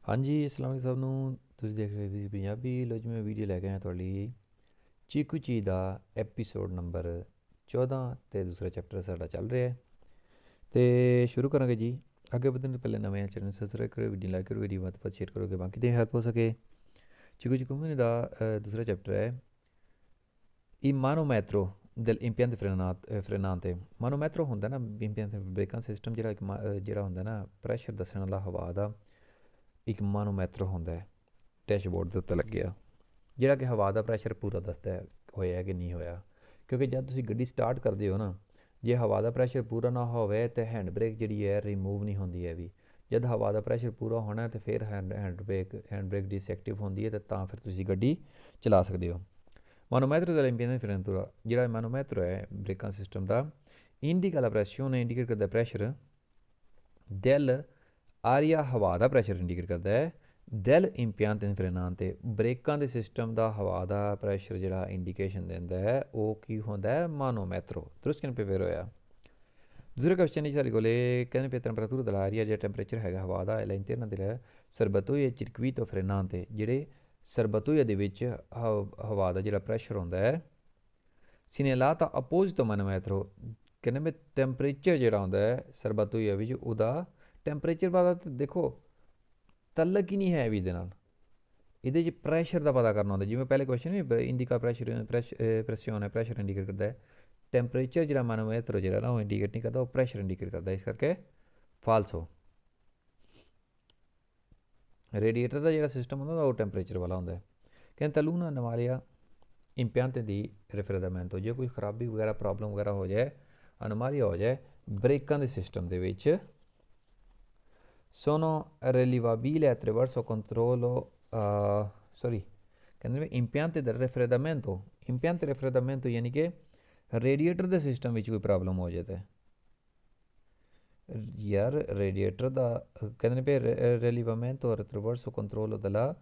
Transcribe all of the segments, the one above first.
हाँ जी, अस्सलाम वालेकुम सब ਨੂੰ ਤੁਸੀਂ ਦੇਖ ਰਹੇ ਸੀ ਪੰਜਾਬੀ ਲੋ ਜੀ ਮੈਂ ਵੀਡੀਓ ਲੈ ਕੇ ਆਇਆ ਤੁਹਾਡੇ ਲਈ ਚੀਕੂ ਚੀ ਦਾ ਐਪੀਸੋਡ ਨੰਬਰ 14 ਤੇ ਦੂਸਰਾ ਚੈਪਟਰ ਸਾਡਾ ਚੱਲ ਰਿਹਾ ਹੈ ਤੇ ਸ਼ੁਰੂ ਕਰਾਂਗੇ ਜੀ। ਅੱਗੇ ਵਧਣ ਤੋਂ ਪਹਿਲੇ ਨਵੇਂ ਚੈਨਲ ਸਬਸਕ੍ਰਾਈਬ ਕਰੋ, ਵੀਡੀਓ ਲਾਈਕ ਕਰੋ, ਵੀਡੀਓ ਵੱਧ ਤੋਂ ਵੱਧ ਸ਼ੇਅਰ ਕਰੋਗੇ ਬਾਕੀ ਦੀ ਹੈਲਪ ਹੋ ਸਕੇ। ਚੀਕੂ ਚੀਕੂ ਮੂਨੀ ਦਾ ਦੂਸਰਾ ਚੈਪਟਰ ਹੈ il manometro dell'impianto frenante। ਮਾਨੋਮੈਟਰੋ ਹੁੰਦਾ ਨਾ ਇੰਪੀਐਂਟ ਬ੍ਰੇਕਾਂ ਸਿਸਟਮ ਜਿਹੜਾ ਜਿਹੜਾ ਹੁੰਦਾ ਨਾ ਪ੍ਰੈਸ਼ਰ ਦੱਸਣ ਵਾਲਾ ਹਵਾ ਦਾ ਇੱਕ ਮਾਨੋਮੈਟਰ ਹੁੰਦਾ ਹੈ ਡੈਸ਼ਬੋਰਡ ਦੇ ਉੱਤੇ ਲੱਗਿਆ ਜਿਹੜਾ ਕਿ ਹਵਾ ਦਾ ਪ੍ਰੈਸ਼ਰ ਪੂਰਾ ਦੱਸਦਾ ਹੈ ਹੋਇਆ ਕਿ ਨਹੀਂ ਹੋਇਆ। ਕਿਉਂਕਿ ਜਦ ਤੁਸੀਂ ਗੱਡੀ ਸਟਾਰਟ ਕਰਦੇ ਹੋ ਨਾ, ਜੇ ਹਵਾ ਦਾ ਪ੍ਰੈਸ਼ਰ ਪੂਰਾ ਨਾ ਹੋਵੇ ਤਾਂ ਹੈਂਡ ਬ੍ਰੇਕ ਜਿਹੜੀ ਹੈ ਰਿਮੂਵ ਨਹੀਂ ਹੁੰਦੀ ਹੈ ਵੀ। ਜਦ ਹਵਾ ਦਾ ਪ੍ਰੈਸ਼ਰ ਪੂਰਾ ਹੋਣਾ ਤਾਂ ਫਿਰ ਹੈਂਡ ਬ੍ਰੇਕ ਡਿਸਐਕਟਿਵ ਹੁੰਦੀ ਹੈ ਤੇ ਤਾਂ ਫਿਰ ਤੁਸੀਂ ਗੱਡੀ ਚਲਾ ਸਕਦੇ ਹੋ। ਮਾਨੋਮੈਟਰ dell'impianto frenatura ਜਿਹੜਾ ਮਾਨੋਮੈਟਰ ਹੈ ਬ੍ਰੇਕਾਂ ਸਿਸਟਮ ਦਾ indica la pressione, ਇੰਡੀਕੇਟ ਕਰਦਾ ਪ੍ਰੈਸ਼ਰ del ਆਰੀਆ ਹਵਾ ਦਾ ਪ੍ਰੈਸ਼ਰ ਇੰਡੀਕੇਟ ਕਰਦਾ ਹੈ ਦੈਲ ਇੰਪਿਆਂਟ ਫਰੇਨਾਂਤੇ ਬ੍ਰੇਕਾਂ ਦੇ ਸਿਸਟਮ ਦਾ ਹਵਾ ਦਾ ਪ੍ਰੈਸ਼ਰ ਜਿਹੜਾ ਇੰਡੀਕੇਸ਼ਨ ਦਿੰਦਾ ਹੈ ਉਹ ਕੀ ਹੁੰਦਾ ਹੈ ਮਾਨੋਮੈਟਰੋ ਦਰੁਸਤ ਕਿਨ ਪੇ ਹੋਇਆ। ਦੂਸਰਾ ਕੁਐਸਚਨ ਹੈ ਸਾਡੇ ਕੋਲੇ ਕਹਿੰਦੇ ਪੇ ਟੈਂਪਰੇਚਰ dell'aria ਜਿਹੜਾ ਟੈਂਪਰੇਚਰ ਹੈਗਾ ਹਵਾ ਦਾ all'interno del serbatoio circuito frenante ਜਿਹੜੇ ਸਰਬਤੋਇਆ ਦੇ ਵਿੱਚ ਹਵਾ ਦਾ ਜਿਹੜਾ ਪ੍ਰੈਸ਼ਰ ਹੁੰਦਾ ਹੈ segnalata apposito manometro ਕਹਿੰਦੇ ਮੈਂ ਟੈਂਪਰੇਚਰ ਜਿਹੜਾ ਹੁੰਦਾ ਹੈ ਸਰਬਤੋਇਆ ਵਿੱਚ ਉਹਦਾ ਟੈਂਪਰੇਚਰ ਦਾ ਦੇਖੋ ਤਲਕ ਹੀ ਨਹੀਂ ਹੈ ਵੀ ਇਹਦੇ ਨਾਲ। ਇਹਦੇ 'ਚ ਪ੍ਰੈਸ਼ਰ ਦਾ ਪਤਾ ਕਰਨਾ ਹੁੰਦਾ ਜਿਵੇਂ ਪਹਿਲੇ ਕੁਐਸਚਨ ਨਹੀਂ ਇੰਡੀਕਾ ਪ੍ਰੈਸ਼ਰ ਹੈ ਪ੍ਰੈਸ਼ਰ ਇੰਡੀਕੇਟ ਕਰਦਾ ਹੈ। ਟੈਂਪਰੇਚਰ ਜਿਹੜਾ ਮਾਨੋਮੈਟਰ ਜਿਹੜਾ ਨਾ ਉਹ ਇੰਡੀਕੇਟ ਨਹੀਂ ਕਰਦਾ, ਉਹ ਪ੍ਰੈਸ਼ਰ ਇੰਡੀਕੇਟ ਕਰਦਾ, ਇਸ ਕਰਕੇ ਫਾਲਸੋ। ਰੇਡੀਏਟਰ ਦਾ ਜਿਹੜਾ ਸਿਸਟਮ ਹੁੰਦਾ ਉਹ ਟੈਂਪਰੇਚਰ ਵਾਲਾ ਹੁੰਦਾ ਹੈ। ਕਹਿੰਦੇ ਤਲੂਨਾ ਅਨਮਾਲੀਆ ਇੰਪਿਆਂਟ ਦੀ ਰਿਫਰੈਂਡਮੈਂਟੋ ਜੇ ਕੋਈ ਖਰਾਬੀ ਵਗੈਰਾ ਪ੍ਰੋਬਲਮ ਵਗੈਰਾ ਹੋ ਜਾਏ ਅਨਮਾਲੀਆ ਹੋ ਜਾਏ ਬ੍ਰੇਕਾਂ ਦੇ ਸਿਸਟਮ ਦੇ ਵਿੱਚ sono rilevabili attraverso controllo sorry ਕਹਿੰਦੇ impianti del raffreddamento impianti raffreddamento ਯਾਨੀ ਕਿ ਰੇਡੀਏਟਰ ਦੇ ਸਿਸਟਮ ਵਿੱਚ ਕੋਈ ਪ੍ਰੋਬਲਮ ਹੋ ਜਾਏ ਤਾਂ ਯਾਰ ਰੇਡੀਏਟਰ ਦਾ ਕਹਿੰਦੇ ਨੇ ਪਏ rilevamento attraverso controllo della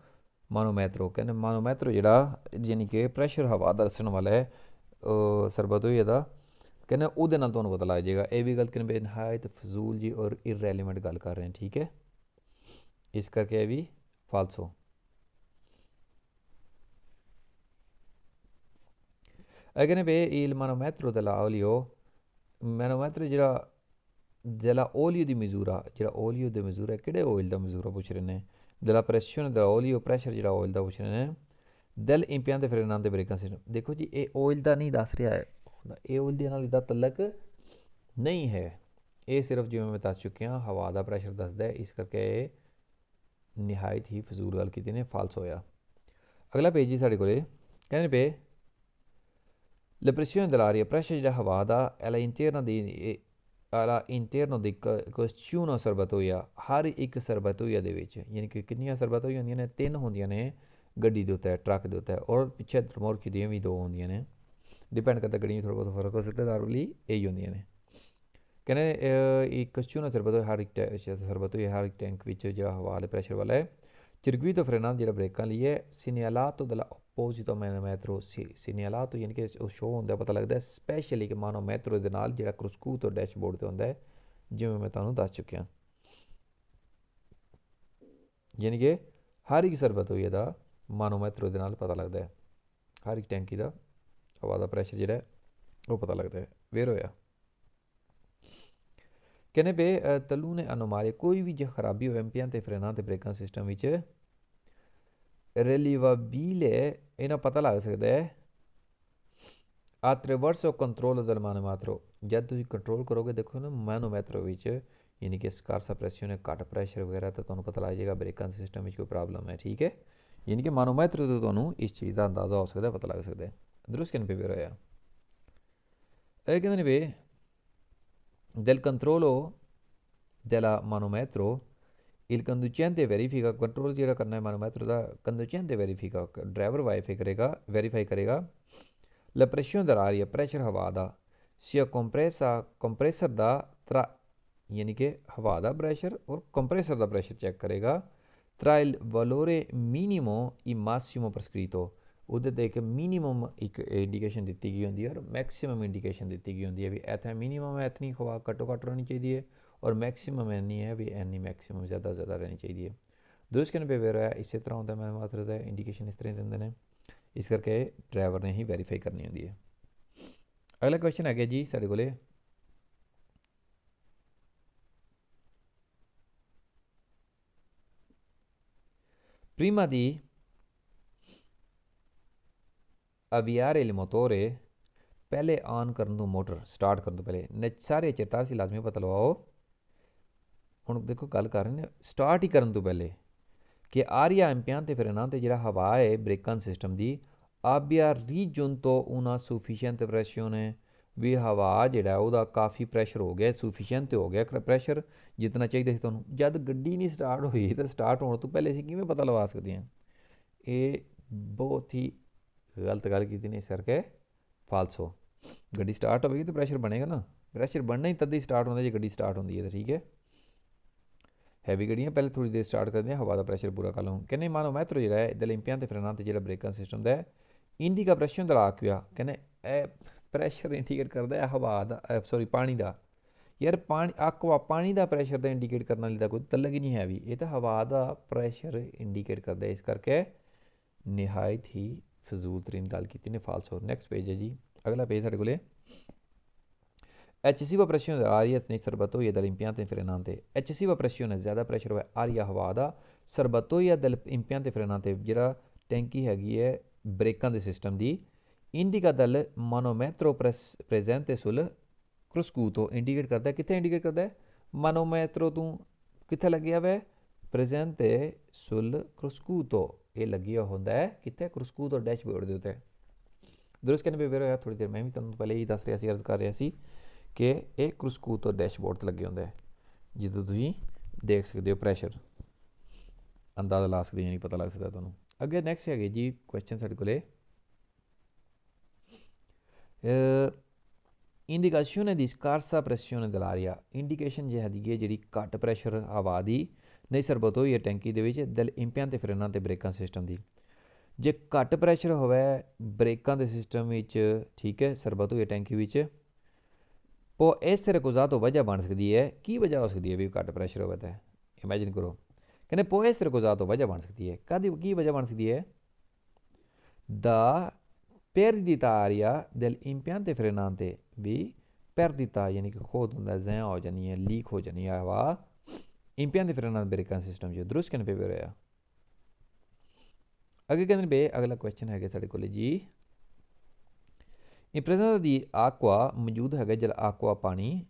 ਮਾਨੋਮੈਟਰੋ ਕਹਿੰਦੇ ਮਾਨੋਮੈਟਰੋ ਜਿਹੜਾ ਯਾਨੀ ਕਿ ਪ੍ਰੈਸ਼ਰ ਹਵਾ ਦਾ ਦੱਸਣ ਵਾਲਾ ਹੈ ਸਰਬਤੋਇਆ ਦਾ ਕਹਿੰਦੇ ਉਹਦੇ ਨਾਲ ਤੁਹਾਨੂੰ ਪਤਾ ਲੱਗ ਜਾਏਗਾ। ਇਹ ਵੀ ਗੱਲ ਕਹਿੰਦੇ ਬੇ ਨਹਾਇਤ ਫਜ਼ੂਲ ਜੀ ਔਰ ਇਰਰੈਲੀਵੈਂਟ ਗੱਲ ਕਰ ਰਹੇ हैं, ठीक है, ਇਸ ਕਰਕੇ ਇਹ ਵੀ ਫਾਲਸੋ। ਇਹ ਕਹਿੰਦੇ ਬੇ il manometro dell'olio manometro ਜਿਹੜਾ della olio di misura ਜਿਹੜਾ olio ਦੀ misura ਹੈ ਕਿਹੜੇ ਆਇਲ ਦਾ misura ਪੁੱਛ ਰਹੇ ਨੇ। della pressione dell'olio ਪ੍ਰੈਸ਼ਰ ਜਿਹੜਾ ਆਇਲ ਦਾ ਪੁੱਛ ਰਹੇ ਨੇ। del impianto frenante ਬ੍ਰੇਕਾਂ ਸਿਸਟਮ ਦੇਖੋ ਜੀ ਇਹ ਆਇਲ ਦਾ ਨਹੀਂ ਦੱਸ ਰਿਹਾ ਹੈ, ਇਹ ਆਇਲ ਦੇ ਨਾਲ ਇਹਦਾ ਤਲਕ ਨਹੀਂ ਹੈ। ਇਹ ਸਿਰਫ ਜਿਵੇਂ ਮੈਂ ਦੱਸ ਚੁੱਕਿਆ ਹਵਾ ਦਾ ਪ੍ਰੈਸ਼ਰ ਦੱਸਦਾ ਹੈ, ਇਸ ਕਰਕੇ ਇਹ ਨਿਹਾਇਤ ਹੀ ਫਜ਼ੂਲ ਗੱਲ ਕੀਤੀ ਨੇ, ਫਾਲਸ ਹੋਇਆ। ਅਗਲਾ ਪੇਜ ਜੀ ਸਾਡੇ ਕੋਲੇ ਕਹਿੰਦੇ ਪਏ la pressione dell'aria ਪ੍ਰੈਸ਼ਰ ਜਿਹੜਾ ਹਵਾ ਦਾ all'interno di ciascuno serbatoia ਹਰ ਇੱਕ ਸਰਬਤੋਇਆ ਦੇ ਵਿੱਚ ਯਾਨੀ ਕਿ ਕਿੰਨੀਆਂ ਸਰਬਤੋਈਆਂ ਹੁੰਦੀਆਂ ਨੇ, 3 ਹੁੰਦੀਆਂ ਨੇ ਗੱਡੀ ਦੇ ਉੱਤੇ ਟਰੱਕ ਦੇ ਉੱਤੇ ਔਰ ਪਿੱਛੇ ਰਿਮੋਰਕ ਦੀਆਂ ਵੀ 2 ਹੁੰਦੀਆਂ ਨੇ, डिपेंड करता गड्डियों में थोड़ा बहुत फर्क हो सकता है दारू ली यही होंगी ने कहने एक कश्चूना सरबतो हर एक टैंक विच जो हवा वाले प्रैशर वाला है चिरगवी तो फ्रेना जो ब्रेक लिए सीनियलातो दला अपोजिटो मैनोमैट्रो सीनियलातो यानी कि शो होंगे पता लगता है स्पैशली कि मानोमैट्रो के नाल जो क्रुस्कू तो डैशबोर्ड से होंगे जिमें मैं तुहानू दस चुकिया। यानी कि हर एक सरबतोई का मानोमैट्रो के नाल पता लगता है, हर एक टैंकी का हवा का प्रैशर ਜਿਹੜਾ ਉਹ ਪਤਾ ਲੱਗਦਾ ਹੈ ਵੇਰ ਹੋਇਆ। ਕਹਿੰਦੇ ਪਏ ਤਲੂ ਨੇ ਅਨੋਮਾਲੀ ਕੋਈ ਵੀ ਜੇ ਖਰਾਬੀ ਹੋਵੇ ਐਮਪੀਆਂ ਤੇ ਫਰੇਨਾਂ ਤੇ ਬ੍ਰੇਕਾਂ ਸਿਸਟਮ ਵਿੱਚ ਰਿਲੀਵਾਬੀਲੇ ਇਹਨਾਂ ਪਤਾ ਲੱਗ ਸਕਦਾ ਹੈ attraverso controllo del manometro ਜਦ ਤੁਸੀਂ ਕੰਟਰੋਲ ਕਰੋਗੇ ਦੇਖੋ ਨਾ ਮੈਨੋਮੈਟਰੋ ਵਿੱਚ ਯਾਨੀ ਕਿ ਸਕਾਰਸਾ ਪ੍ਰੈਸ਼ਰ ਘੱਟ ਪ੍ਰੈਸ਼ਰ ਵਗੈਰਾ ਤਾਂ ਤੁਹਾਨੂੰ ਪਤਾ ਲੱਗ ਜਾਏਗਾ ਬ੍ਰੇਕਾਂ ਸਿਸਟਮ ਵਿੱਚ ਕੋਈ ਪ੍ਰੋਬਲਮ ਹੈ, ਠੀਕ ਹੈ। ਯਾਨੀ ਕਿ ਮੈਨੋਮੈਟਰੋ ਤੋਂ ਤੁਹਾਨੂੰ ਇਸ ਚੀਜ਼ ਦਾ ਅੰਦਾਜ਼ਾ ਹੋ ਸਕਦਾ, ਪਤਾ ਲੱਗ ਸਕਦਾ ਹੈ। Dello schermo per vera. E che ne ve del controllo della manometro il conducente verifica controllo ਜਿਹੜਾ ਕਰਨਾ ਹੈ manometro ਦਾ conducente verifica driver verify ਕਰੇਗਾ la pressione dell'aria pressure ਹਵਾ ਦਾ sia compressor ਦਾ ਯਾਨੀ ਕਿ ਹਵਾ ਦਾ ਪ੍ਰੈਸ਼ਰ ਔਰ ਕੰਪਰੈਸਰ ਦਾ ਪ੍ਰੈਸ਼ਰ ਚੈੱਕ ਕਰੇਗਾ tra il valore minimo e massimo prescritto ਉਹਦੇ 'ਤੇ ਇੱਕ ਮਿਨੀਮਮ ਇੱਕ ਇੰਡੀਕੇਸ਼ਨ ਦਿੱਤੀ ਗਈ ਹੁੰਦੀ ਹੈ ਔਰ ਮੈਕਸੀਮਮ ਇੰਡੀਕੇਸ਼ਨ ਦਿੱਤੀ ਗਈ ਹੁੰਦੀ ਹੈ ਵੀ ਇੱਥੇ ਮਿਨੀਮਮ ਇਤਨੀ ਹਵਾ ਘੱਟੋ ਘੱਟ ਰਹਿਣੀ ਚਾਹੀਦੀ ਹੈ ਔਰ ਮੈਕਸੀਮਮ ਇੰਨੀ ਹੈ ਵੀ ਇੰਨੀ ਮੈਕਸੀਮਮ ਜ਼ਿਆਦਾ ਰਹਿਣੀ ਚਾਹੀਦੀ ਹੈ। दुरुस्त करने पे वेरा इस तरह होंगे, मैं मात्र इंडिकेशन इस तरह देंगे ने, इस करके ड्राइवर ने ही वैरीफाई करनी होंगी है। अगला क्वेश्चन है जी साढ़े को prima di avviare il motore, पहले ऑन करन तो मोटर स्टार्ट करन तो पहले सारे चेता से लाजमी पता लवाओ। हुण देखो गल कर रहे हैं स्टार्ट ही करन तो पहले कि आरिया इम्पियान ते फिर ना ते जिहड़ा हवा है ब्रेकां सिस्टम दी आबिया रीजन तो उना सुफिशियंट प्रेशर ने भी हवा जिहड़ा ਉਹਦਾ काफ़ी ਪ੍ਰੈਸ਼ਰ ਹੋ ਗਿਆ ਸੁਫੀਸ਼ੀਐਂਟ ਹੋ ਗਿਆ ਪ੍ਰੈਸ਼ਰ ਜਿੰਨਾ ਚਾਹੀਦਾ ਸੀ ਤੁਹਾਨੂੰ ਜਦ ਗੱਡੀ ਨਹੀਂ ਸਟਾਰਟ ਹੋਈ ਤਾਂ ਸਟਾਰਟ ਹੋਣ ਤੋਂ ਪਹਿਲੇ ਅਸੀਂ ਕਿਵੇਂ ਪਤਾ ਲਵਾ ਸਕਦੇ ਹਾਂ। ਇਹ ਬਹੁਤ ਹੀ ਗਲਤ ਗੱਲ ਕੀਤੀ ਨੇ, ਇਸ ਕਰਕੇ ਫਾਲਸੋ। ਗੱਡੀ ਸਟਾਰਟ ਹੋਵੇਗੀ ਤਾਂ ਪ੍ਰੈਸ਼ਰ ਬਣੇਗਾ ਨਾ, ਪ੍ਰੈਸ਼ਰ ਬਣਨਾ ਹੀ ਤਦ ਹੀ ਸਟਾਰਟ ਹੁੰਦਾ ਜੇ ਗੱਡੀ ਸਟਾਰਟ ਹੁੰਦੀ ਹੈ ਤਾਂ ਠੀਕ ਹੈ। हैवी गड्डियां पहले थोड़ी देर स्टार्ट करते हैं हवा का प्रैशर पूरा कर लूँ कहने मानो मैथ्रो जो है दल इंपियां ते फ्रेनां ते जो ब्रेकां सिस्टम है इंडी का प्रैशर होंदा आखिया कहने प्रैशर इंडिकेट करता है हवा का सॉरी पानी का। यार पानी आकवा पानी का प्रैशर तो इंडिकेट करने वाली कोई तलग ही नहीं है भी, ये तो हवा का प्रैशर इंडिकेट करता है, इस करके निहायत ही फजूल तरीन गल की ने, फालसो। नैक्सट पेज है जी, अगला पेज साढ़े को eccessiva pressione dell'aria nei serbatoio dell'impianto frenante, eccessiva pressione ज़्यादा ਪ੍ਰੈਸ਼ਰ ਹੋਇਆ ਆਰੀਆ ਹਵਾ ਦਾ ਸਰਬatoia dell'impianto frenante ਜਿਹੜਾ ਟੈਂਕੀ ਹੈਗੀ ਹੈ ਬ੍ਰੇਕਾਂ ਦੇ ਸਿਸਟਮ ਦੀ ਇੰਡੀਕਾ ਦਲ ਮਾਨੋਮੈਟਰੋ ਪ੍ਰੈਜ਼ੈਂਟੇ ਸੁਲ ਕਰਸਕੂਤੋ ਇੰਡੀਕੇਟ ਕਰਦਾ ਕਿੱਥੇ ਇੰਡੀਕੇਟ ਕਰਦਾ ਮਾਨੋਮੈਟਰੋ ਤੋਂ ਕਿੱਥੇ ਲੱਗਿਆ ਹੋਇਆ ਪ੍ਰੈਜ਼ੈਂਟੇ ਸੁਲ ਕਰਸਕੂਤੋ ਇਹ ਲੱਗਿਆ ਹੁੰਦਾ ਹੈ ਕਿੱਥੇ ਕਰਸਕੂਤੋ ਡੈਸ਼ਬੋਰਡ ਦੇ ਉੱਤੇ। ਦਰੁਸਤ ਕਹਿੰਦੇ ਪਏ ਹੋਇਆ ਥੋੜੀ ਦੇਰ ਮੈਂ ਵੀ ਤੁਹਾਨੂੰ ਪਹਿਲੇ ਹੀ ਦੱਸ ਰਿਹਾ ਸੀ, ਅਰਜ਼ ਕਰ ਰਿਹਾ ਸੀ कि ये ਕਰਸਕੂਤੋ ਡੈਸ਼ਬੋਰਡ ਤੇ ਲੱਗੇ ਹੁੰਦਾ ਜਿੱਦੋਂ ਤੁਸੀਂ ਦੇਖ ਸਕਦੇ ਹੋ ਪ੍ਰੈਸ਼ਰ ਅੰਦਾਜ਼ਾ ਲਾ ਸਕਦੇ ਹੋ, ਨਹੀਂ ਪਤਾ ਲੱਗ ਸਕਦਾ ਤੁਹਾਨੂੰ। ਅੱਗੇ ਨੈਕਸਟ ਹੈਗੇ ਜੀ ਕੁਐਸਚਨ ਸਾਡੇ ਕੋਲੇ ਇੰਡੀਕੇਸ਼ਨ ਦੀ ਸਕਾਰਸਾ ਪ੍ਰੈਸ਼ਰ ਦਲਾਰੀਆ ਇੰਡੀਕੇਸ਼ਨ ਜੇ ਹੈਗੀ ਹੈ ਜਿਹੜੀ ਘੱਟ ਪ੍ਰੈਸ਼ਰ ਹਵਾ ਦੀ ਨਹੀਂ ਸਰਬਤ ਹੋਈ ਹੈ ਟੈਂਕੀ ਦੇ ਵਿੱਚ ਦਲ ਇੰਪਿਆਂ ਤੇ ਫਰੇਨਾਂ ਤੇ ਬ੍ਰੇਕਾਂ ਸਿਸਟਮ ਦੀ। ਜੇ ਘੱਟ ਪ੍ਰੈਸ਼ਰ ਹੋਵੇ ਬ੍ਰੇਕਾਂ ਦੇ ਸਿਸਟਮ ਵਿੱਚ ਠੀਕ ਹੈ ਸਰਬਤ ਹੋਈ ਟੈਂਕੀ ਵਿੱਚ वो इस तरह को ज़्यादा वजह बन सकती है, की वजह हो सकती है भी घट प्रैशर होता है, इमेजिन करो कहने पो इस तरह को ज़्यादा वजह बन सकती है, कदी की वजह बन सकती है the perdita aria dell'impianto frenante भी perdita यानी कि खोद होंगे ज़या हो जानी है लीक हो जानी है हवा impianto frenante ब्रेकां सिस्टम जो दुरुस्त कहने पे भी रहा। अगे कहने पे अगला क्वेश्चन है साढ़े को जी in presenza di acqua मौजूद है जल acqua पानी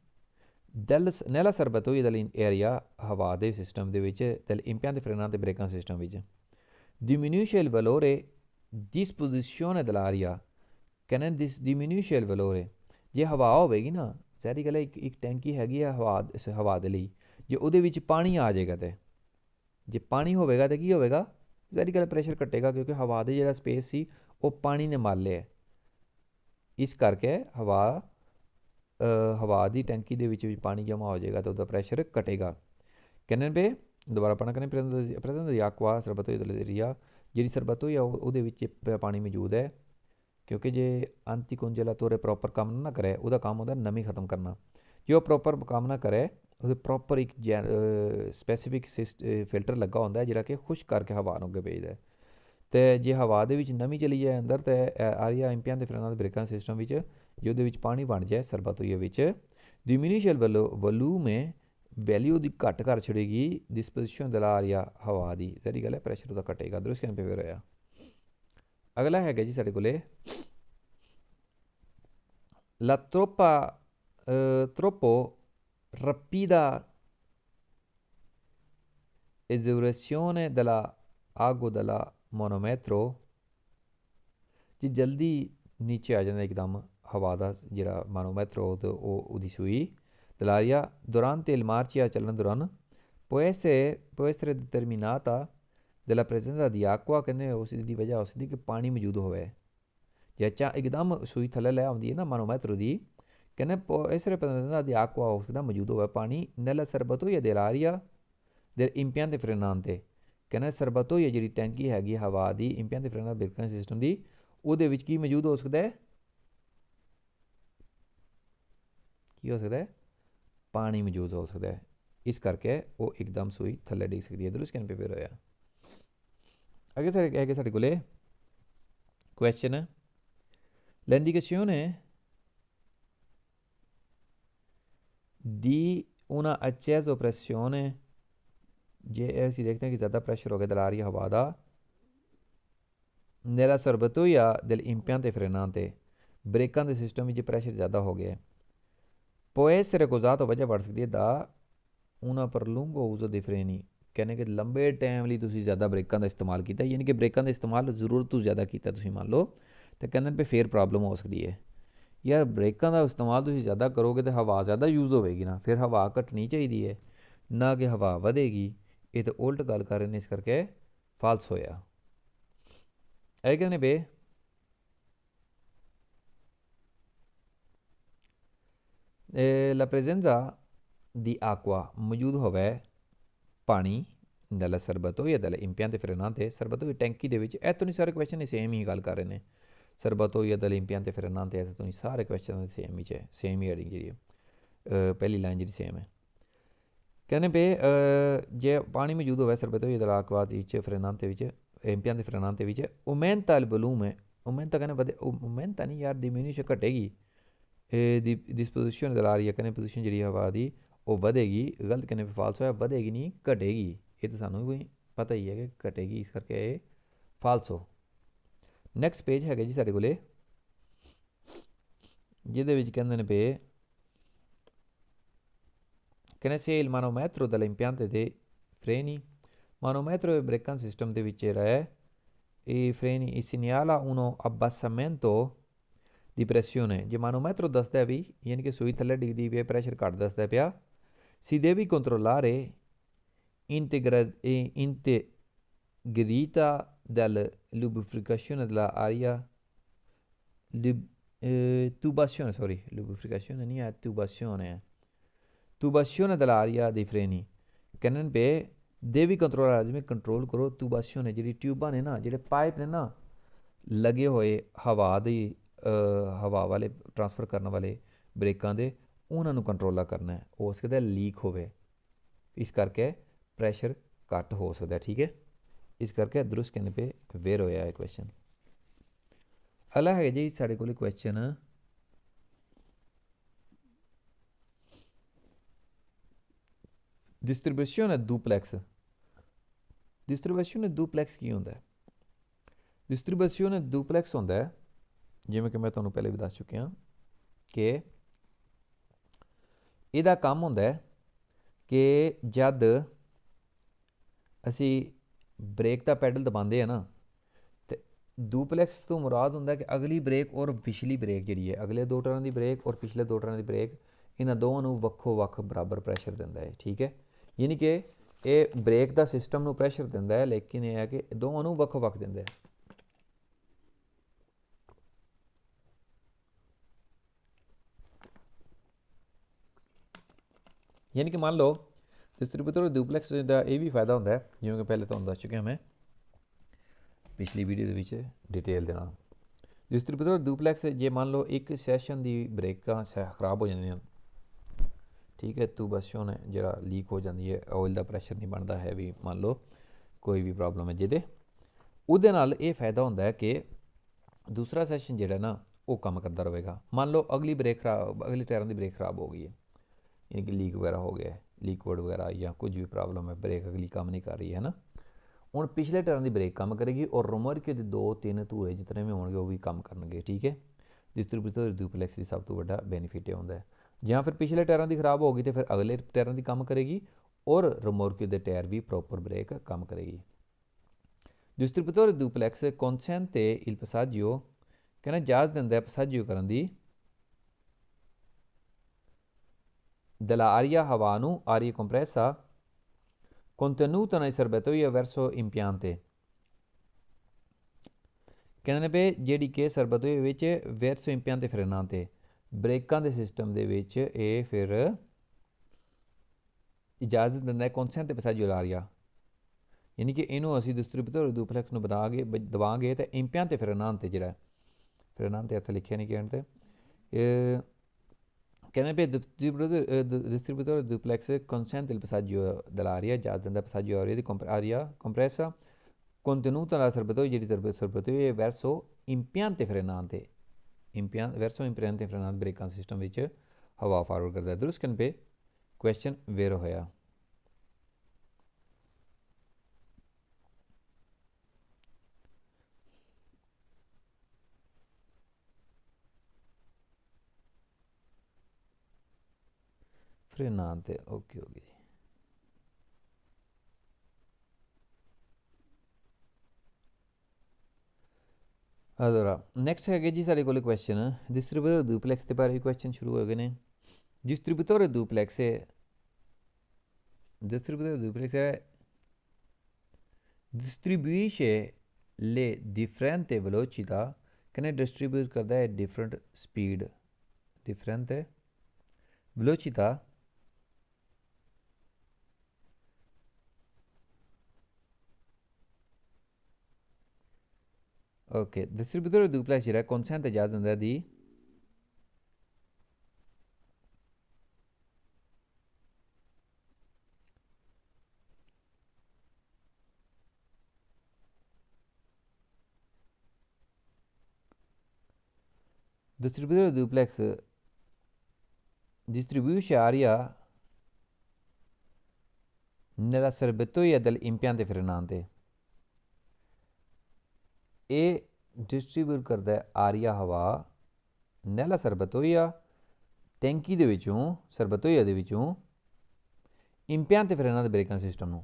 दल नैला ਸਰਬਤੋਈ ਦਲ ਏਰੀਆ ਹਵਾ ਦੇ ਸਿਸਟਮ ਦੇ ਵਿੱਚ ਦਲ ਇੰਪਿਆਂ ਦੇ ਫਰੇਨਾਂ ਤੇ ਬ੍ਰੇਕਾਂ ਸਿਸਟਮ ਵਿੱਚ diminuisce il valore disposizione dell'aria ਕਹਿੰਦੇ diminuisce il valore ਜੇ ਹਵਾ ਹੋਵੇਗੀ ਨਾ ਜ਼ਹਿਰੀ ਗੱਲ ਇੱਕ ਟੈਂਕੀ ਹੈਗੀ ਆ ਹਵਾ ਦੇ ਲਈ ਜੇ ਉਹਦੇ ਵਿੱਚ ਪਾਣੀ ਆ ਜਾਏਗਾ ਤੇ ਜੇ ਪਾਣੀ ਹੋਵੇਗਾ ਤੇ ਕੀ ਹੋਵੇਗਾ ਜ਼ਹਿਰੀ ਗੱਲ ਪ੍ਰੈਸ਼ਰ ਘਟੇਗਾ ਕਿਉਂਕਿ ਹਵਾ ਦੇ ਜਿਹੜਾ ਸਪੇਸ ਸੀ ਉਹ ਪਾਣੀ ਨੇ ਮਾਰ ਲਿਆ। ਇਸ ਕਰਕੇ ਹਵਾ ਦੀ ਟੈਂਕੀ ਦੇ ਵਿੱਚ ਵੀ ਪਾਣੀ ਜਮ੍ਹਾਂ ਹੋ ਜਾਏਗਾ ਤਾਂ ਉਹਦਾ ਪ੍ਰੈਸ਼ਰ ਘਟੇਗਾ। ਕਹਿੰਦੇ ਨੇ ਦੁਬਾਰਾ ਪੜ੍ਹਨਾ ਕਹਿੰਦੇ ਪ੍ਰੈਜ਼ੈਂਟ ਦੀ ਆਕਵਾ ਸਰਬਤੋਈ ਦਲੇਰੀਆ ਜਿਹੜੀ ਸਰਬਤੋਈ ਆ ਉਹਦੇ ਵਿੱਚ ਪਾਣੀ ਮੌਜੂਦ ਹੈ ਕਿਉਂਕਿ ਜੇ ਅੰਤੀਕੁੰਜਲਾਤੋਰੇ ਪ੍ਰੋਪਰ ਕੰਮ ਨਾ ਕਰੇ ਉਹਦਾ ਕੰਮ ਹੁੰਦਾ ਨਮੀ ਖਤਮ ਕਰਨਾ। ਜੇ ਉਹ ਪ੍ਰੋਪਰ ਕੰਮ ਨਾ ਕਰੇ ਉਹਦੇ ਪ੍ਰੋਪਰ ਇੱਕ ਸਪੈਸੀਫਿਕ ਫਿਲਟਰ ਲੱਗਾ ਹੁੰਦਾ ਜਿਹੜਾ ਕਿ ਖੁਸ਼ਕ ਕਰਕੇ ਹਵਾ ਨੂੰ ਅੱਗੇ ਭੇਜਦਾ। तो जे हवा दे विच नमी चली जाए अंदर तो आरिया इंपियां ते फ्रेनां दे ब्रेकां सिस्टम विच जे उहदे विच पानी बन जाए सरबतोई विच डिमिनिशियल वॉल्यूम वैल्यू दी घट कर छड़ेगी डिस्पोजिशन दला आरिया हवा दी सारी गल है प्रैशर उहदा घटेगा। दुरुस्त कहने पे फिर होया। अगला है जी साढ़े कोले ला troppo rapida esaurizione della आगो दला ਮੋਨੋਮੈਟਰੋ ਜੀ ਜਲਦੀ ਨੀਚੇ ਆ ਜਾਂਦਾ ਇੱਕਦਮ ਹਵਾ ਦਾ ਜਿਹੜਾ ਮਾਨੋਮੈਟਰੋ ਤੇ ਉਹਦੀ ਸੂਈ ਦਲਾਰੀਆ durante il marcia ਚੱਲਣ ਦੌਰਾਨ può essere determinata dalla presenza di acqua ਕਹਿੰਦੇ ਉਸ ਦੀ ਵਜ੍ਹਾ ਉਸ ਦੀ ਕਿ ਪਾਣੀ ਮੌਜੂਦ ਹੋਵੇ। ਜੇ ਅੱਛਾ ਇੱਕਦਮ ਸੂਈ ਥੱਲੇ ਲੈ ਆਉਂਦੀ ਹੈ ਨਾ ਮਾਨੋਮੈਟਰੋ ਦੀ ਕਹਿੰਦੇ può essere presenza di acqua ਉਸ ਦਾ ਮੌਜੂਦ ਹੋਵੇ ਪਾਣੀ nella serbatoia dell'aria dell'impianto frenante ਕਹਿੰਦਾ ਸਰਬਤੋਈ ਜਿਹੜੀ ਟੈਂਕੀ ਹੈਗੀ ਹਵਾ ਦੀ ਇੰਪਿਆਂ ਦੇ ਫਰੇਨਾਂ ਬ੍ਰੇਕਾਂ ਸਿਸਟਮ ਦੀ ਉਹਦੇ ਵਿੱਚ ਕੀ ਮੌਜੂਦ ਹੋ ਸਕਦਾ ਹੈ ਕੀ ਹੋ ਸਕਦਾ ਹੈ ਪਾਣੀ ਮੌਜੂਦ ਹੋ ਸਕਦਾ ਹੈ। इस करके वो एकदम सूई थले डिग सकती है। दुरुस्त कहने पे फिर होया। अगे साढ़े कोले क्वेश्चन है, l'indicazione di una acceso pressione, जे ऐसी देखते हैं कि ज़्यादा प्रेशर हो गया दला रही हवा का nella sorbatoia dell'impianto frenante, ब्रेਕਾਂ ਦੇ सिस्टम में प्रेशर ज़्यादा हो गया può essere causato, वजह बढ़ सकती है da una per lungo uso dei freni, कहने कि लंबे टाइम ਲਈ ਤੁਸੀਂ ਜ਼ਿਆਦਾ ਬ੍ਰੇਕਾਂ ਦਾ ਇਸਤੇਮਾਲ ਕੀਤਾ, ਯਾਨੀ ਕਿ ਬ੍ਰੇਕਾਂ ਦਾ ਇਸਤੇਮਾਲ ਜ਼ਰੂਰਤ ਤੋਂ ਜ਼ਿਆਦਾ ਕੀਤਾ ਤੁਸੀਂ ਮੰਨ ਲਓ, ਤੇ ਕਹਿੰਦੇ ਨੇ ਵੀ ਫੇਰ ਪ੍ਰੋਬਲਮ ਹੋ ਸਕਦੀ ਹੈ। ਯਾਰ ਬ੍ਰੇਕਾਂ ਦਾ ਇਸਤੇਮਾਲ ਤੁਸੀਂ ਜ਼ਿਆਦਾ ਕਰੋਗੇ ਤਾਂ ਹਵਾ ਜ਼ਿਆਦਾ ਯੂਜ਼ ਹੋਵੇਗੀ ਨਾ, ਫਿਰ ਹਵਾ ਘਟਣੀ ਚਾਹੀਦੀ ਹੈ, ਨਾ ਕਿ ਹਵਾ ਵਧੇਗੀ। ਇਹ ਤਾਂ ਉਲਟ ਗੱਲ ਕਰ ਰਹੇ ਨੇ, ਇਸ ਕਰਕੇ ਫਾਲਸ ਹੋਇਆ। ਇਹ ਕਹਿੰਦੇ ਬੇ la presenza di acqua, ਮੌਜੂਦ ਹੋਵੇ ਪਾਣੀ della serbatoia dell'impianto frenante, serbatoia ਟੈਂਕੀ ਦੇ ਵਿੱਚ। ਇਹ ਤੋਂ ਨਹੀਂ ਸਾਰੇ ਕੁਐਸਚਨ ਨੇ ਸੇਮ ਹੀ ਗੱਲ ਕਰ ਰਹੇ ਨੇ, serbatoia dell'impianto frenante, ਇਹ ਤੋਂ ਨਹੀਂ ਸਾਰੇ ਕੁਐਸਚਨ ਸੇਮ ਹੀ ਚ ਹੈ, ਸੇਮ ਹੀ ਹੈਡਿੰਗ ਜਿਹੜੀ ਹੈ, ਪਹਿਲੀ ਲਾਈਨ ਜਿਹੜੀ ਸੇਮ ਹੈ। ਕਹਿੰਦੇ ਪਏ ਜੇ ਪਾਣੀ ਮੌਜੂਦ ਹੋਵੇ serbatoia dell'acqua ਵਿੱਚ frenante ਵਿੱਚ, impianto frenante ਵਿੱਚ, aumenta il volume, aumenta ਕਹਿੰਦੇ ਵਧੇ, aumenta ਨਹੀਂ ਯਾਰ, diminuisce ਘਟੇਗੀ, ਦੀ disposizione dell'aria, ਕਹਿੰਦੇ ਪੋਜੀਸ਼ਨ ਜਿਹੜੀ ਹਵਾ ਦੀ ਉਹ ਵਧੇਗੀ। ਗਲਤ ਕਹਿੰਦੇ ਫਾਲਸ ਹੋਇਆ, ਵਧੇਗੀ ਨਹੀਂ ਘਟੇਗੀ, ਇਹ ਤਾਂ ਸਾਨੂੰ ਵੀ ਪਤਾ ਹੀ ਹੈ ਕਿ ਘਟੇਗੀ, ਇਸ ਕਰਕੇ ਇਹ ਫਾਲਸ ਹੋ। ਨੈਕਸਟ ਪੇਜ ਹੈਗਾ ਜੀ ਸਾਡੇ ਕੋਲੇ, ਜਿਹਦੇ ਵਿੱਚ ਕਹਿੰਦੇ ਨੇ ਪਏ ਕਹਿੰਦੇ se il manometro dell'impianto dei freni, manometro ਬ੍ਰੇਕਾਂ ਸਿਸਟਮ ਦੇ ਵਿੱਚ ਜਿਹੜਾ ਹੈ ਇਹ freni segnala uno abbassamento ਦੀ pressione, ਜੇ ਮਾਨੋਮੈਟਰੋ ਦੱਸਦਾ ਵੀ ਯਾਨੀ ਕਿ ਸੂਈ ਥੱਲੇ ਡਿੱਗਦੀ ਪਈ, ਪ੍ਰੈਸ਼ਰ ਘੱਟ ਦੱਸਦਾ ਪਿਆ, si devi controllare integrità della lubrificazione dell'aria, tubazione, sorry, lubrificazione नहीं है, tubazione है, tubazione dell'aria dei freni, कहने पे devi controllare, जिसमें कंट्रोल करो tubazione, ਜਿਹੜੀ ਟਿਊਬਾਂ ਨੇ ਨਾ, ਜਿਹੜੇ ਪਾਈਪ ਨੇ ਨਾ ਲੱਗੇ ਹੋਏ ਹਵਾ ਦੀ ਹਵਾ ਵਾਲੇ ਟਰਾਂਸਫਰ ਕਰਨ ਵਾਲੇ ਬ੍ਰੇਕਾਂ ਦੇ, ਉਹਨਾਂ ਨੂੰ ਕੰਟਰੋਲ ਕਰਨਾ ਹੈ। ਹੋ ਸਕਦਾ ਲੀਕ ਹੋਵੇ, ਇਸ ਕਰਕੇ ਪ੍ਰੈਸ਼ਰ ਘੱਟ ਹੋ ਸਕਦਾ, ਠੀਕ ਹੈ। ਇਸ ਕਰਕੇ ਦਰੁਸਤ ਕਹਿੰਦੇ ਪਏ ਵੇਰ ਹੋਇਆ ਹੈ ਕੁਐਸਚਨ। ਅਗਲਾ ਹੈ ਜੀ ਸਾਡੇ ਕੋਲ question, distribution duplex. Distribution duplex ਕੀ ਹੁੰਦਾ ਹੈ? ਡਿਸਟ੍ਰੀਬਿਊਸ਼ਨ ਡੁਪਲੈਕਸ ਹੁੰਦਾ ਹੈ, ਜਿਵੇਂ ਕਿ ਮੈਂ ਤੁਹਾਨੂੰ ਪਹਿਲੇ ਵੀ ਦੱਸ ਚੁੱਕਿਆ ਕਿ ਇਹਦਾ ਕੰਮ ਹੁੰਦਾ ਹੈ ਕਿ ਜਦ ਅਸੀਂ ਬ੍ਰੇਕ ਦਾ ਪੈਡਲ ਦਬਾਉਂਦੇ ਆ ਨਾ, ਤੇ ਡੁਪਲੈਕਸ ਤੋਂ ਮੁਰਾਦ ਹੁੰਦਾ ਕਿ ਅਗਲੀ ਬ੍ਰੇਕ ਔਰ ਪਿਛਲੀ ਬ੍ਰੇਕ ਜਿਹੜੀ ਹੈ, ਅਗਲੇ ਦੋ ਟਰਾਂ ਦੀ ਬ੍ਰੇਕ ਔਰ ਪਿਛਲੇ ਦੋ ਟਰਾਂ ਦੀ ਬ੍ਰੇਕ, ਇਹਨਾਂ ਦੋਵਾਂ ਨੂੰ ਵੱਖੋ ਵੱਖ ਬਰਾਬਰ ਪ੍ਰੈਸ਼ਰ ਦਿੰਦਾ ਹੈ, ਠੀਕ ਹੈ। ਯਾਨੀ ਕਿ ਇਹ ਬ੍ਰੇਕ ਦਾ ਸਿਸਟਮ ਨੂੰ ਪ੍ਰੈਸ਼ਰ ਦਿੰਦਾ ਹੈ, ਲੇਕਿਨ ਇਹ ਹੈ ਕਿ ਦੋਵਾਂ ਨੂੰ ਵੱਖੋ ਵੱਖ ਦਿੰਦਾ ਹੈ। ਯਾਨੀ ਕਿ ਮੰਨ ਲਓ ਡਿਸਟ੍ਰੀਬਿਊਟਰ ਡੁਪਲੈਕਸ ਦਾ ਇਹ ਵੀ ਫਾਇਦਾ ਹੁੰਦਾ ਹੈ, ਜਿਵੇਂ ਕਿ ਪਹਿਲੇ ਤੁਹਾਨੂੰ ਦੱਸ ਚੁੱਕਿਆ ਮੈਂ ਪਿਛਲੀ ਵੀਡੀਓ ਦੇ ਵਿੱਚ ਡਿਟੇਲ ਦੇ ਨਾਲ। ਡਿਸਟ੍ਰੀਬਿਊਟਰ ਡੁਪਲੈਕਸ, ਜੇ ਮੰਨ ਲਓ ਇੱਕ ਸੈਸ਼ਨ ਦੀ ਬ੍ਰੇਕਾਂ ਖਰਾਬ ਹੋ ਜਾਂਦੀਆਂ, ਠੀਕ ਹੈ, ਟਿਊਬਾਸ਼ਨ ਜਿਹੜਾ ਲੀਕ ਹੋ ਜਾਂਦੀ ਹੈ, ਆਇਲ ਦਾ ਪ੍ਰੈਸ਼ਰ ਨਹੀਂ ਬਣਦਾ ਹੈ, ਵੀ ਮੰਨ ਲਓ ਕੋਈ ਵੀ ਪ੍ਰੋਬਲਮ ਹੈ ਜਿਹਦੇ, ਉਹਦੇ ਨਾਲ ਇਹ ਫਾਇਦਾ ਹੁੰਦਾ ਹੈ ਕਿ ਦੂਸਰਾ ਸੈਸ਼ਨ ਜਿਹੜਾ ਨਾ ਉਹ ਕੰਮ ਕਰਦਾ ਰਹੇਗਾ। ਮੰਨ ਲਓ ਅਗਲੀ ਬ੍ਰੇਕ ਖਰਾਬ, ਅਗਲੀ ਟਾਇਰਾਂ ਦੀ ਬ੍ਰੇਕ ਖਰਾਬ ਹੋ ਗਈ ਹੈ, यानी कि लीक वगैरह हो गया है, लिक्विड वगैरह या कुछ भी प्रॉब्लम है, ब्रेक अगली काम नहीं कर रही है ना, ਹੁਣ ਪਿਛਲੇ ਟਾਇਰਾਂ ਦੀ ਬ੍ਰੇਕ ਕੰਮ ਕਰੇਗੀ ਔਰ ਰੋਮਰਕੇ ਦੇ 2-3 ਧੂਰੇ ਜਿਤਨੇ ਵੀ ਹੋਣਗੇ ਉਹ ਵੀ ਕੰਮ ਕਰਨਗੇ, ਠੀਕ ਹੈ। ਡਿਸਟ੍ਰੀਬਿਊਟਰ ਡੁਪਲੈਕਸ ਦੀ ਸਭ ਤੋਂ ਵੱਡਾ ਬੈਨੀਫਿਟ ਇਹ ਹੁੰਦਾ ਹੈ, ਜਾਂ ਫਿਰ ਪਿਛਲੇ ਟਾਇਰਾਂ ਦੀ ਖਰਾਬ ਹੋ ਗਈ ਤੇ ਫਿਰ ਅਗਲੇ ਟਾਇਰਾਂ ਦੀ ਕੰਮ ਕਰੇਗੀ ਔਰ ਰੋਮਰਕੇ ਦੇ ਟਾਇਰ ਵੀ ਪ੍ਰੋਪਰ ਬ੍ਰੇਕ ਕੰਮ ਕਰੇਗੀ। Distributor duplex consente il passaggio, ਕਹਿੰਦਾ ਇਜਾਜ਼ਤ ਦਿੰਦਾ ਹੈ passaggio ਕਰਨ ਦੀ, della aria hava nu, aria compressa, contenuta nei serbatoio verso impiante, ਕਹਿੰਦੇ ਨੇ ਵੀ ਜਿਹੜੀ ਕਿ ਸਰਬਤੋਏ ਵਿੱਚ verso impiante frenante, ਬ੍ਰੇਕਾਂ ਦੇ ਸਿਸਟਮ ਦੇ ਵਿੱਚ ਇਹ ਫਿਰ ਇਜਾਜ਼ਤ ਦਿੰਦਾ ਹੈ consente passaggio all'aria, ਯਾਨੀ ਕਿ ਇਹਨੂੰ ਅਸੀਂ ਡਿਸਟ੍ਰੀਬਿਊਟਰ ਡੁਪਲੈਕਸ ਨੂੰ ਦਬਾਵਾਂਗੇ ਤੇ impiante frenante ਜਿਹੜਾ ਫਰੇਨਾਂਤੇ ਇੱਥੇ ਲਿਖਿਆ ਨਹੀਂ ਕਹਿਣ ਤੇ Che ne distributore duplex consente il passaggio dell'aria, già dal passaggio aria compressa, contenuta nella serbatoio di serbatoio verso impiante frenante, verso impiante frenante brake system ਵਿੱਚ ਹਵਾ ਫਾਰਵਰਡ ਕਰਦਾ ਹੈ। दुरुस्त करने पे क्वेश्चन वेरो होया। frenante, ok ok जी। allora next है जी सारे कोले क्वेश्चन डिस्ट्रीब्यूटर डुप्लेक्स के बारे में क्वेश्चन शुरू हो गए ने। distributore duplex distribuisce le differenti velocità che ne distribute करता है different speed differente velocità ok distributore duplex ਜਿਹੜਾ consente già ਦਿੰਦਾ di distributore duplex distribuisce aria nella serbatoia dell'impianto frenante e distribute करता है आरिया हवा nella serbatoia ਟੈਂਕੀ ਦੇ ਵਿੱਚੋਂ ਸਰਬਤੋਈਆ ਦੇ ਵਿੱਚੋਂ impianto frenante ਬ੍ਰੇਕਾਂ ਸਿਸਟਮ ਨੂੰ।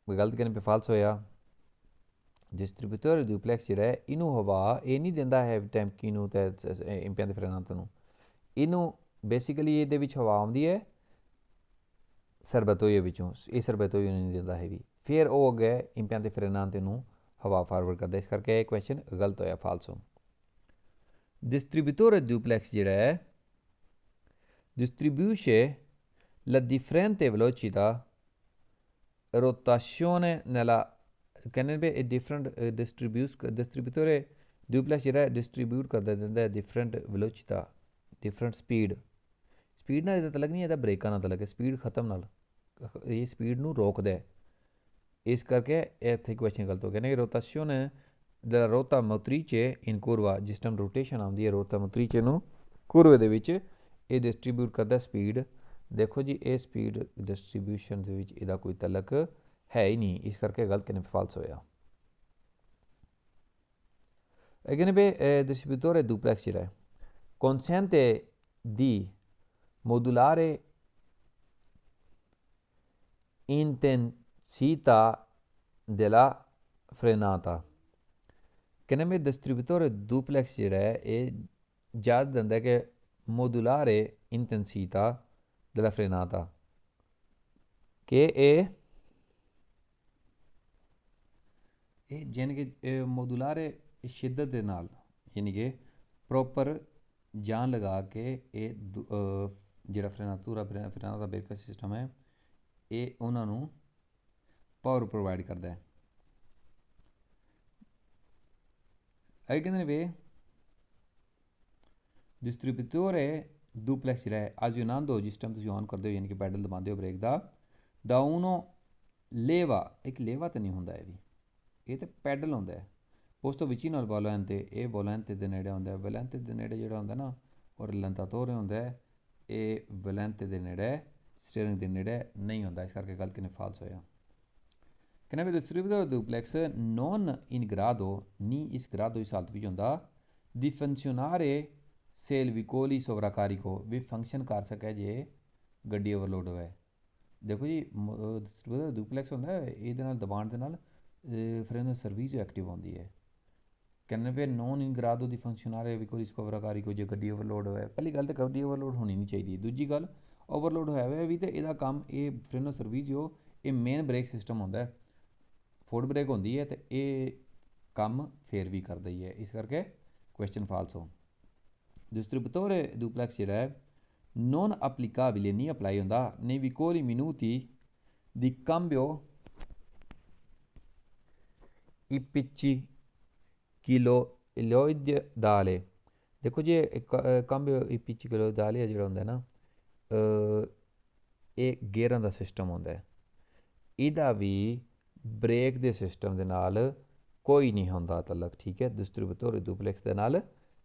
ਗਲਤ ਕਰਨ पे ਫਾਲਸ ਹੋਇਆ। डिस्ट्रीब्यूटर डुप्लेक्स ਜਿਹੜਾ ਹੈ ਇਹਨੂੰ ਹਵਾ ਇਹ ਨਹੀਂ ਦਿੰਦਾ ਹੈ ਟੈਂਕੀ ਨੂੰ ਤੇ impianto frenante ਨੂੰ। ਇਹਨੂੰ ਬੇਸਿਕਲੀ ਇਹਦੇ ਵਿੱਚ ਹਵਾ ਆਉਂਦੀ ਹੈ ਸਰਬਤੋਈਆ ਵਿੱਚੋਂ, ਇਹ ਸਰਬਤੋਈਆ ਨਹੀਂ ਦਿੰਦਾ ਹੈ ਵੀ, ਫਿਰ ਉਹ ਅੱਗੇ impianto frenante ਨੂੰ ਹਵਾ ਫਾਰਵਰਡ ਕਰਦਾ। ਇਸ ਕਰਕੇ ਇਹ ਕੁਐਸਚਨ ਗਲਤ ਹੋਇਆ, ਫਾਲਸ ਹੋ। distributore duplex ਜਿਹੜਾ ਹੈ distribuisce la differente velocità rotazione nella कहने पे डिफरेंट distributore duplex ਜਿਹੜਾ डिस्ट्रीब्यूट ਕਰਦਾ ਦਿੰਦਾ डिफरेंट velocità डिफरेंट स्पीड ਨਾਲ ਇਹਦਾ ਤਲਕ ਨਹੀਂ, ਇਹਦਾ ਬ੍ਰੇਕਾਂ ਨਾਲ ਤਲਕ ਹੈ, ਸਪੀਡ ਖਤਮ ਨਾਲ, ਇਹ ਸਪੀਡ ਨੂੰ ਰੋਕਦਾ ਹੈ। ਇਸ ਕਰਕੇ ਇੱਥੇ ਕੁਐਸਚਨ ਗਲਤ ਹੋ ਗਿਆ ਨੇ। rotazione della rota motrice in curva, ਜਿਸ ਟਾਈਮ ਰੋਟੇਸ਼ਨ ਆਉਂਦੀ ਹੈ ਰੋਟਾ ਮੋਟਰੀਚੇ ਨੂੰ ਕੁਰਵੇ ਦੇ ਵਿੱਚ, ਇਹ ਡਿਸਟਰੀਬਿਊਟ ਕਰਦਾ ਸਪੀਡ। ਦੇਖੋ ਜੀ ਇਹ ਸਪੀਡ ਡਿਸਟਰੀਬਿਊਸ਼ਨ ਦੇ ਵਿੱਚ ਇਹਦਾ ਕੋਈ ਤਲਕ ਹੈ ਹੀ ਨਹੀਂ, ਇਸ ਕਰਕੇ ਗਲਤ ਕਹਿੰਦੇ ਫਾਲਸ ਹੋਇਆ। ਇਹ ਕਹਿੰਦੇ ਵੀ ਡਿਸਟਰੀਬਿਊਟore duplex ਜਿਹੜਾ ਹੈ consente di modulare intensità della frenata। ਕਹਿੰਦੇ ਵੀ ਡਿਸਟਰੀਬਿਊਟore duplex ਜਿਹੜਾ ਹੈ ਇਹ ਯਾਦ ਦਿੰਦਾ ਕਿ modulare intensità della frenata, ਕਿ ਇਹ यानी कि मोदुलारे शिद्दत ਦੇ ਨਾਲ यानी कि ਪ੍ਰੋਪਰ ਜਾਨ ਲਗਾ ਕੇ ਇਹ ਜਿਹੜਾ ਫਰੇਨਾਤਾ ਦਾ ਬ੍ਰੇਕ ਸਿਸਟਮ ਹੈ ਇਹ ਉਹਨਾਂ ਨੂੰ ਪਾਵਰ ਪ੍ਰੋਵਾਈਡ ਕਰਦਾ ਹੈ। ਅੱਗੇ ਕਹਿੰਦੇ ਨੇ ਵੀ ਡਿਸਟ੍ਰੀਬਿਊਟore duplex ਜਿਹੜਾ ਹੈ azionando, ਜਿਸ ਟਾਈਮ ਤੁਸੀਂ ਔਨ ਕਰਦੇ ਹੋ ਯਾਨੀ ਕਿ ਪੈਡਲ ਦਬਾਉਂਦੇ ਹੋ ਬ੍ਰੇਕ ਦਾ uno leva, ਇੱਕ ਲੇਵਾ ਤਾਂ ਨਹੀਂ ਹੁੰਦਾ, ਇਹ ਵੀ ਇਹ ਤਾਂ ਪੈਡਲ ਹੁੰਦਾ ਹੈ, ਉਸ ਤੋਂ ਵਿੱਚ ਹੀ ਨਾਲ ਵੋਲੈਂਤੇ, ਇਹ ਵੋਲੈਂਤੇ ਦੇ ਨੇੜੇ ਹੁੰਦਾ ਹੈ। ਵੋਲੈਂਤੇ ਦੇ ਨੇੜੇ ਜਿਹੜਾ ਹੁੰਦਾ ਨਾ ਔਰ ਲੰਤਾਤੋਰੇ ਹੁੰਦਾ ਹੈ, ਇਹ ਵੋਲੈਂਤੇ ਦੇ ਨੇੜੇ ਸਟੀਅਰਿੰਗ ਦੇ ਨੇੜੇ ਨਹੀਂ ਹੁੰਦਾ, ਇਸ ਕਰਕੇ ਗਲਤੀ ਨੇ ਫਾਲਸ ਹੋਇਆ। ਕਹਿੰਦਾ ਵੀ distributore duplex non in grado, ਨਹੀਂ ਇਸ grado ਇਸ ਹਾਲਤ ਵਿੱਚ ਹੁੰਦਾ di funzionare se il veicolo sovraccarico, ਵੀ ਫੰਕਸ਼ਨ ਕਰ ਸਕੇ ਜੇ ਗੱਡੀ ਓਵਰਲੋਡ ਹੋਵੇ। ਦੇਖੋ ਜੀ distributore duplex ਹੁੰਦਾ ਇਹਦੇ ਨਾਲ ਦਬਾਉਣ ਦੇ ਨਾਲ ਫਿਰ ਇਹਨਾਂ ਸਰਵਿਸ ਐਕਟਿਵ ਹੁੰਦੀ ਹੈ। ਕਹਿੰਦੇ ਵੀ ਨੋਨ ਇਨ ਗਰਾਦੋ ਦੀ ਫੰਕਸ਼ਨਾਰੇ ਵੀ ਕੋਈ ਰਿਸਕਵਰਾਕਾਰੀ ਕੋਈ ਜੇ ਗੱਡੀ ਓਵਰਲੋਡ ਹੋਇਆ, ਪਹਿਲੀ ਗੱਲ ਤਾਂ ਗੱਡੀ ਓਵਰਲੋਡ ਹੋਣੀ ਨਹੀਂ ਚਾਹੀਦੀ। ਦੂਜੀ ਗੱਲ ਓਵਰਲੋਡ ਹੋਇਆ ਹੋਇਆ ਵੀ ਤਾਂ ਇਹਦਾ ਕੰਮ ਇਹ ਫਰੇਨੋ ਸਰਵਿਸ ਜੋ ਇਹ ਮੇਨ ਬ੍ਰੇਕ ਸਿਸਟਮ ਹੁੰਦਾ, ਫੁੱਟ ਬ੍ਰੇਕ ਹੁੰਦੀ ਹੈ, ਅਤੇ ਇਹ ਕੰਮ ਫੇਰ ਵੀ ਕਰਦਾ ਹੀ ਹੈ, ਇਸ ਕਰਕੇ ਕੁਐਸਚਨ ਫਾਲਸ ਹੋ। distributore duplex ਜਿਹੜਾ ਹੈ non applicabile, ਨਹੀਂ ਅਪਲਾਈ ਹੁੰਦਾ nei veicoli minuti di cambio i PC kiloidale, ਦੇਖੋ ਜੀ ਕਾਂਬੇ ਪਿੱਛੇ ਦਾਲੀਆ ਜਿਹੜਾ ਹੁੰਦਾ ਨਾ, ਇਹ ਗੇਅਰਾਂ ਦਾ ਸਿਸਟਮ ਹੁੰਦਾ ਹੈ। ਇਹਦਾ ਵੀ ਬ੍ਰੇਕ ਦੇ ਸਿਸਟਮ ਦੇ ਨਾਲ ਕੋਈ ਨਹੀਂ ਹੁੰਦਾ ਤਲਕ, ਠੀਕ ਹੈ। ਡਿਸਟ੍ਰੀਬਿਊਟਰ ਡੁਪਲੈਕਸ ਦੇ ਨਾਲ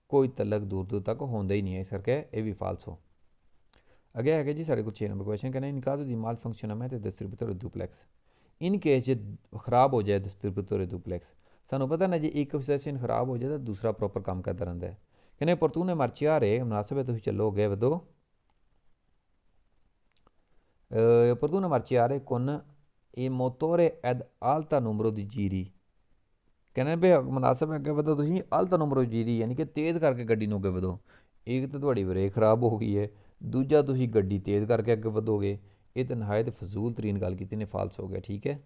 ਕੋਈ ਤਲਕ ਦੂਰ ਦੂਰ ਤੱਕ ਹੁੰਦਾ ਹੀ ਨਹੀਂ ਹੈ, ਇਸ ਕਰਕੇ ਇਹ ਵੀ ਫਾਲਸੋ। ਅੱਗੇ ਹੈਗੇ ਜੀ ਸਾਡੇ ਕੋਲ 6 ਨੰਬਰ ਕੁਐਸਚਨ, ਕਹਿੰਦੇ ਇਨ ਕਾਜ਼ ਦੀ ਮਾਲ ਫੰਕਸ਼ਨ ਹੈ ਤੇ ਡਿਸਟ੍ਰੀਬਿਊਟਰ ਡੁਪਲੈਕਸ ਇਨ ਕੇਸ ਜੇ ਖਰਾਬ ਹੋ ਜਾਏ ਡਿਸਟ੍ਰੀਬਿਊਟਰ ਡੁਪਲੈਕਸ, ਸਾਨੂੰ ਪਤਾ ਨਾ ਜੀ ਇੱਕ ਸੈਸ਼ਨ ਖਰਾਬ ਹੋ ਜਾਏ ਤਾਂ ਦੂਸਰਾ ਪ੍ਰੋਪਰ ਕੰਮ ਕਰਦਾ ਰਹਿੰਦਾ ਹੈ। ਕਹਿੰਦੇ opportune marciare ਮੁਨਾਸਿਬ ਹੈ, ਤੁਸੀਂ ਚੱਲੋ ਅੱਗੇ ਵਧੋ। opportune marciare con il motore ad alta numero di giri, ਕਹਿੰਦੇ ਵੀ ਮੁਨਾਸਿਬ ਅੱਗੇ ਵਧੋ ਤੁਸੀਂ alta numero di giri ਯਾਨੀ ਕਿ ਤੇਜ਼ ਕਰਕੇ ਗੱਡੀ ਨੂੰ ਅੱਗੇ ਵਧੋ। ਇੱਕ ਤਾਂ ਤੁਹਾਡੀ ਬ੍ਰੇਕ ਖਰਾਬ ਹੋ ਗਈ ਹੈ, ਦੂਜਾ ਤੁਸੀਂ ਗੱਡੀ ਤੇਜ਼ ਕਰਕੇ ਅੱਗੇ ਵਧੋਗੇ। ਇਹ ਤਾਂ ਨਹਾਇਤ ਫਜ਼ੂਲ ਤਰੀਨ ਗੱਲ ਕੀਤੀ ਨੇ, ਫਾਲਸ ਹੋ ਗਿਆ, ਠੀਕ ਹੈ।